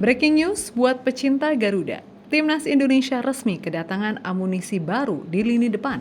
Breaking news buat pecinta Garuda. Timnas Indonesia resmi kedatangan amunisi baru di lini depan.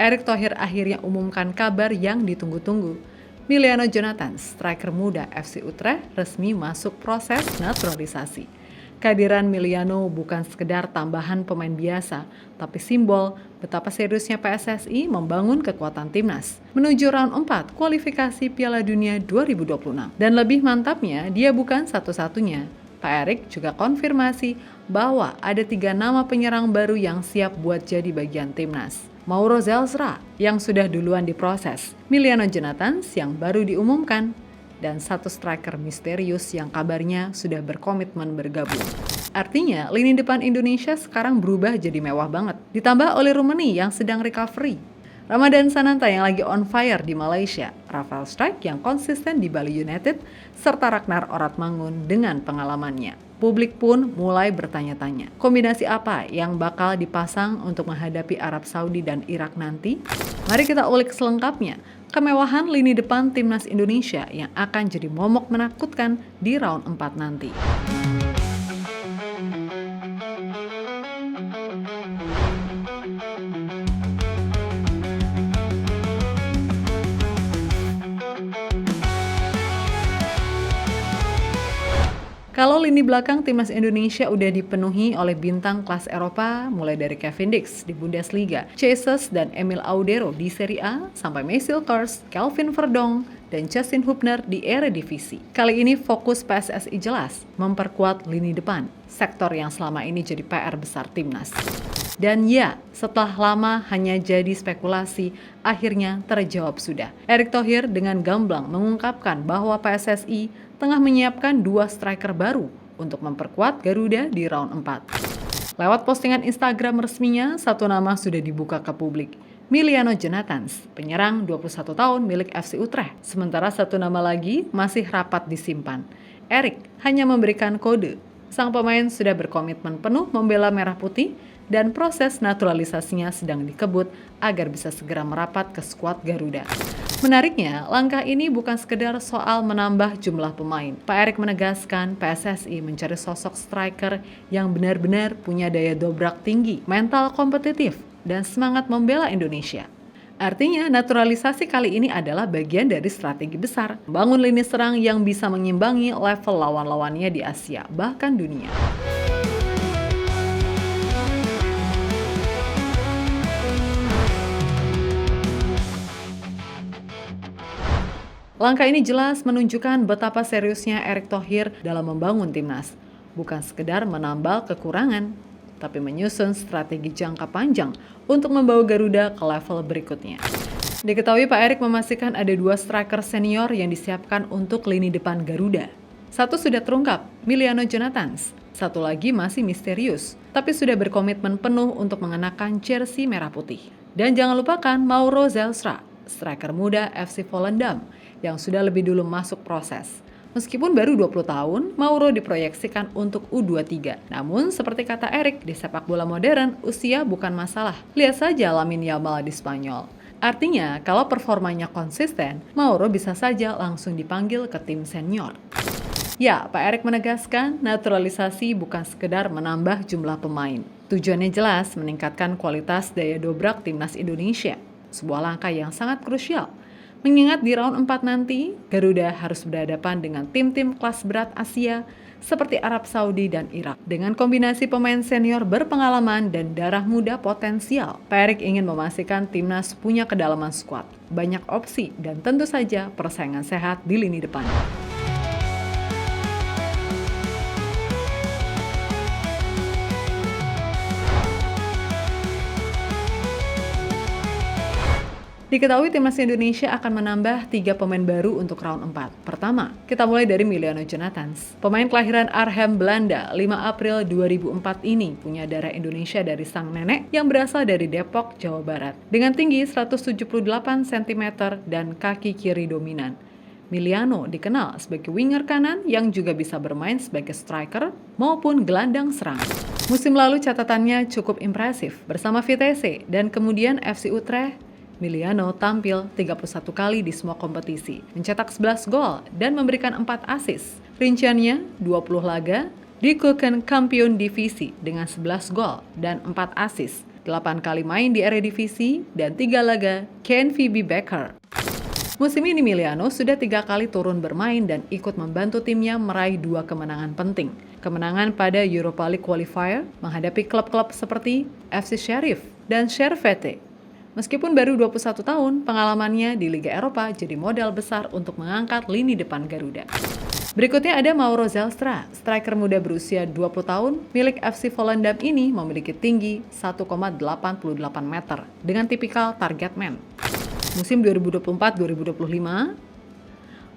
Erick Thohir akhirnya umumkan kabar yang ditunggu-tunggu. Miliano Jonathan, striker muda FC Utrecht, resmi masuk proses naturalisasi. Kehadiran Miliano bukan sekedar tambahan pemain biasa, tapi simbol betapa seriusnya PSSI membangun kekuatan timnas menuju round 4 kualifikasi Piala Dunia 2026. Dan lebih mantapnya, dia bukan satu-satunya. Pak Erick juga konfirmasi bahwa ada 3 nama penyerang baru yang siap buat jadi bagian timnas. Mauro Zelsra yang sudah duluan diproses, Miliano Jonathan yang baru diumumkan, dan 1 striker misterius yang kabarnya sudah berkomitmen bergabung. Artinya, lini depan Indonesia sekarang berubah jadi mewah banget. Ditambah oleh Rumeni yang sedang recovery, Ramadan Sananta yang lagi on fire di Malaysia, Rafael Struijk yang konsisten di Bali United, serta Ragnar Oratmangun dengan pengalamannya. Publik pun mulai bertanya-tanya, kombinasi apa yang bakal dipasang untuk menghadapi Arab Saudi dan Irak nanti? Mari kita ulik selengkapnya kemewahan lini depan timnas Indonesia yang akan jadi momok menakutkan di round 4 nanti. Kalau lini belakang timnas Indonesia udah dipenuhi oleh bintang kelas Eropa, mulai dari Kevin Dix di Bundesliga, Jesus dan Emil Audero di Serie A, sampai Marcel Kars, Kelvin Verdong, dan Justin Hubner di Eredivisie. Kali ini fokus PSSI jelas, memperkuat lini depan, sektor yang selama ini jadi PR besar timnas. Dan ya, setelah lama hanya jadi spekulasi, akhirnya terjawab sudah. Erick Thohir dengan gamblang mengungkapkan bahwa PSSI tengah menyiapkan 2 striker baru untuk memperkuat Garuda di round 4. Lewat postingan Instagram resminya, 1 nama sudah dibuka ke publik. Miliano Jonathan, penyerang 21 tahun milik FC Utrecht. Sementara 1 nama lagi masih rapat disimpan. Erick hanya memberikan kode. Sang pemain sudah berkomitmen penuh membela merah putih dan proses naturalisasinya sedang dikebut agar bisa segera merapat ke skuad Garuda. Menariknya, langkah ini bukan sekedar soal menambah jumlah pemain. Pak Erick menegaskan PSSI mencari sosok striker yang benar-benar punya daya dobrak tinggi, mental kompetitif, dan semangat membela Indonesia. Artinya, naturalisasi kali ini adalah bagian dari strategi besar, membangun lini serang yang bisa mengimbangi level lawan-lawannya di Asia, bahkan dunia. Langkah ini jelas menunjukkan betapa seriusnya Erick Thohir dalam membangun timnas. Bukan sekedar menambal kekurangan, tapi menyusun strategi jangka panjang untuk membawa Garuda ke level berikutnya. Diketahui Pak Erick memastikan ada 2 striker senior yang disiapkan untuk lini depan Garuda. 1 sudah terungkap, Miliano Jonathan. 1 lagi masih misterius, tapi sudah berkomitmen penuh untuk mengenakan jersey merah putih. Dan jangan lupakan Mauro Zelsra, striker muda FC Volendam yang sudah lebih dulu masuk proses. Meskipun baru 20 tahun, Mauro diproyeksikan untuk U23. Namun, seperti kata Erick, di sepak bola modern, usia bukan masalah. Lihat saja Lamine Yamal di Spanyol. Artinya, kalau performanya konsisten, Mauro bisa saja langsung dipanggil ke tim senior. Ya, Pak Erick menegaskan, naturalisasi bukan sekedar menambah jumlah pemain. Tujuannya jelas meningkatkan kualitas daya dobrak timnas Indonesia. Sebuah langkah yang sangat krusial. Mengingat di round 4 nanti, Garuda harus berhadapan dengan tim-tim kelas berat Asia seperti Arab Saudi dan Irak. Dengan kombinasi pemain senior berpengalaman dan darah muda potensial, Pak Erick ingin memastikan timnas punya kedalaman skuad, banyak opsi, dan tentu saja persaingan sehat di lini depan. Diketahui timnas Indonesia akan menambah 3 pemain baru untuk round 4. Pertama, kita mulai dari Miliano Jonathan. Pemain kelahiran Arnhem, Belanda, 5 April 2004 ini punya darah Indonesia dari sang nenek yang berasal dari Depok, Jawa Barat. Dengan tinggi 178 cm dan kaki kiri dominan. Miliano dikenal sebagai winger kanan yang juga bisa bermain sebagai striker maupun gelandang serang. Musim lalu catatannya cukup impresif bersama Vitesse dan kemudian FC Utrecht. Miliano tampil 31 kali di semua kompetisi, mencetak 11 gol dan memberikan 4 assist. Rinciannya 20 laga, di Keuken Kampioen Divisi dengan 11 gol dan 4 assist, 8 kali main di Eredivisie, dan 3 laga KNVB Beker. Musim ini Miliano sudah 3 kali turun bermain dan ikut membantu timnya meraih 2 kemenangan penting. Kemenangan pada Europa League Qualifier menghadapi klub-klub seperti FC Sheriff dan Servette. Meskipun baru 21 tahun, pengalamannya di Liga Eropa jadi modal besar untuk mengangkat lini depan Garuda. Berikutnya ada Mauro Zelstra, striker muda berusia 20 tahun, milik FC Volendam ini memiliki tinggi 1,88 meter dengan tipikal target man. Musim 2024-2025,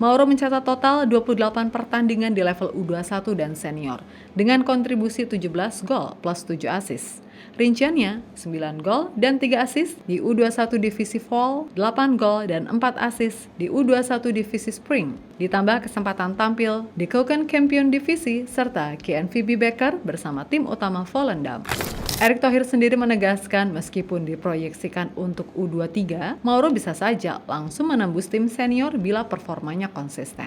Mauro mencatat total 28 pertandingan di level U21 dan senior, dengan kontribusi 17 gol plus 7 assist. Rinciannya, 9 gol dan 3 assist di U21 Divisi Fall, 8 gol dan 4 assist di U21 Divisi Spring, ditambah kesempatan tampil di Keuken Kampioen Divisi serta KNVB Beker bersama tim utama Volendam. Erick Thohir sendiri menegaskan meskipun diproyeksikan untuk U23, Mauro bisa saja langsung menembus tim senior bila performanya konsisten.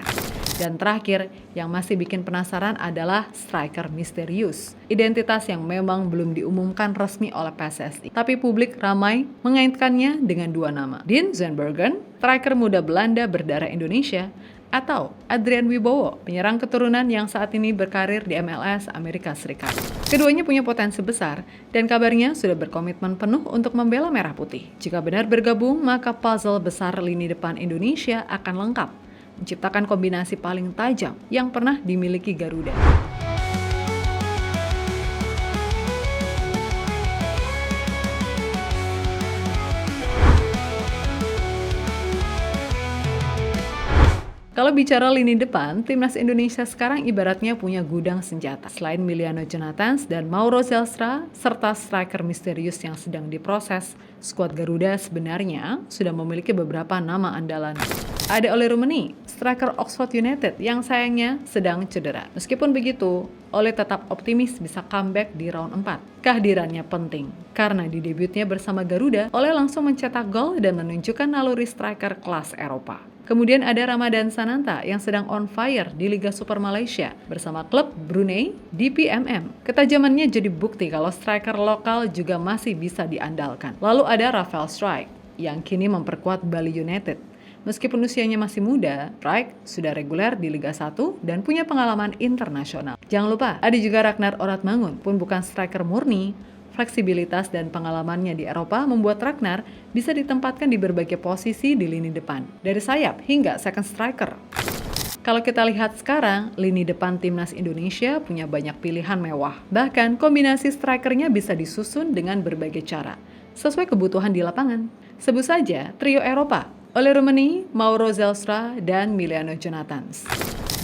Dan terakhir, yang masih bikin penasaran adalah striker misterius. Identitas yang memang belum diumumkan resmi oleh PSSI, tapi publik ramai mengaitkannya dengan 2 nama. Dean Zandbergen, striker muda Belanda berdarah Indonesia, atau Adrian Wibowo, penyerang keturunan yang saat ini berkarir di MLS Amerika Serikat. Keduanya punya potensi besar dan kabarnya sudah berkomitmen penuh untuk membela Merah Putih. Jika benar bergabung, maka puzzle besar lini depan Indonesia akan lengkap, menciptakan kombinasi paling tajam yang pernah dimiliki Garuda. Kalau bicara lini depan, timnas Indonesia sekarang ibaratnya punya gudang senjata. Selain Miliano Jonathans dan Mauro Zelstra, serta striker misterius yang sedang diproses, skuad Garuda sebenarnya sudah memiliki beberapa nama andalan. Ada Ole Rummenigge, striker Oxford United yang sayangnya sedang cedera. Meskipun begitu, Ole tetap optimis bisa comeback di round 4. Kehadirannya penting, karena di debutnya bersama Garuda, Ole langsung mencetak gol dan menunjukkan naluri striker kelas Eropa. Kemudian ada Ramadan Sananta yang sedang on fire di Liga Super Malaysia bersama klub Brunei DPMM. Ketajamannya jadi bukti kalau striker lokal juga masih bisa diandalkan. Lalu ada Rafael Strijk yang kini memperkuat Bali United. Meskipun usianya masih muda, Strijk sudah reguler di Liga 1 dan punya pengalaman internasional. Jangan lupa, ada juga Ragnar Oratmangun, pun bukan striker murni. Fleksibilitas dan pengalamannya di Eropa membuat Ragnar bisa ditempatkan di berbagai posisi di lini depan, dari sayap hingga second striker. Kalau kita lihat sekarang, lini depan timnas Indonesia punya banyak pilihan mewah. Bahkan kombinasi strikernya bisa disusun dengan berbagai cara, sesuai kebutuhan di lapangan. Sebut saja trio Eropa, Ole Rummenigge, Mauro Zelstra, dan Miliano Jonathans.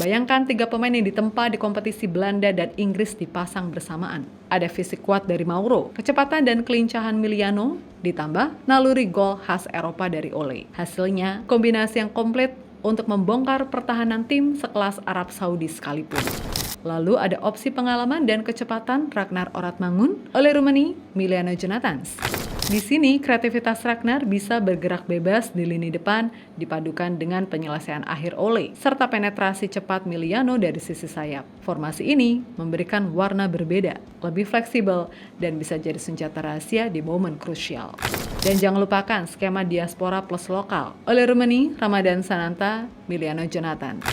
Bayangkan 3 pemain yang ditempa di kompetisi Belanda dan Inggris dipasang bersamaan. Ada fisik kuat dari Mauro, kecepatan dan kelincahan Miliano, ditambah naluri gol khas Eropa dari Ole. Hasilnya, kombinasi yang komplit untuk membongkar pertahanan tim sekelas Arab Saudi sekalipun. Lalu ada opsi pengalaman dan kecepatan Ragnar Oratmangun, Ole Rummenigge, Miliano Jonathans. Di sini, kreativitas Ragnar bisa bergerak bebas di lini depan dipadukan dengan penyelesaian akhir Ole, serta penetrasi cepat Miliano dari sisi sayap. Formasi ini memberikan warna berbeda, lebih fleksibel, dan bisa jadi senjata rahasia di momen krusial. Dan jangan lupakan skema diaspora plus lokal, Ole Rummenigge, Ramadan Sananta, Miliano Jonathans.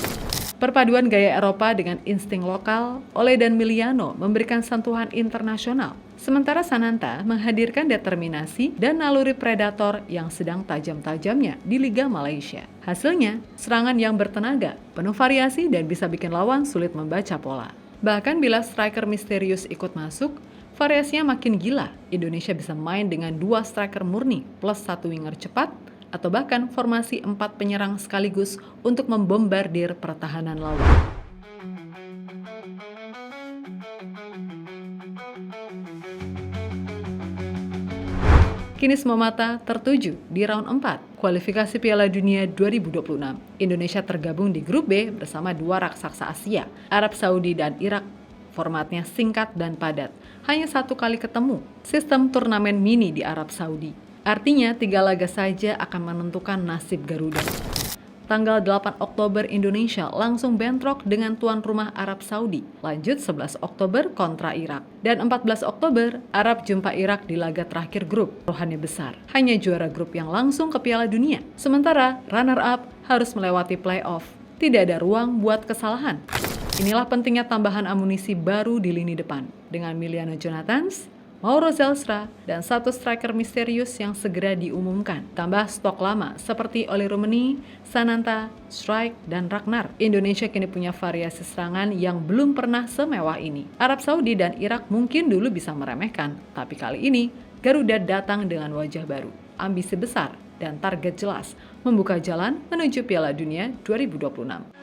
Perpaduan gaya Eropa dengan insting lokal, Ole dan Miliano memberikan sentuhan internasional. Sementara Sananta menghadirkan determinasi dan naluri predator yang sedang tajam-tajamnya di Liga Malaysia. Hasilnya, serangan yang bertenaga, penuh variasi dan bisa bikin lawan sulit membaca pola. Bahkan bila striker misterius ikut masuk, variasinya makin gila. Indonesia bisa main dengan 2 striker murni plus 1 winger cepat, atau bahkan formasi 4 penyerang sekaligus untuk membombardir pertahanan lawan. Kini semua mata tertuju di round 4, kualifikasi Piala Dunia 2026. Indonesia tergabung di grup B bersama 2 raksasa Asia, Arab Saudi dan Irak. Formatnya singkat dan padat, hanya 1 kali ketemu. Sistem turnamen mini di Arab Saudi. Artinya 3 laga saja akan menentukan nasib Garuda. Tanggal 8 Oktober Indonesia langsung bentrok dengan tuan rumah Arab Saudi. Lanjut 11 Oktober kontra Irak. Dan 14 Oktober, Arab jumpa Irak di laga terakhir grup. Rohannya besar. Hanya juara grup yang langsung ke Piala Dunia. Sementara runner-up harus melewati playoff. Tidak ada ruang buat kesalahan. Inilah pentingnya tambahan amunisi baru di lini depan. Dengan Miliano Jonathans, Mauro Zelstra, dan satu striker misterius yang segera diumumkan. Tambah stok lama seperti Oli Rummenigge, Sananta, Strijk, dan Ragnar. Indonesia kini punya variasi serangan yang belum pernah semewah ini. Arab Saudi dan Irak mungkin dulu bisa meremehkan, tapi kali ini Garuda datang dengan wajah baru, ambisi besar, dan target jelas, membuka jalan menuju Piala Dunia 2026.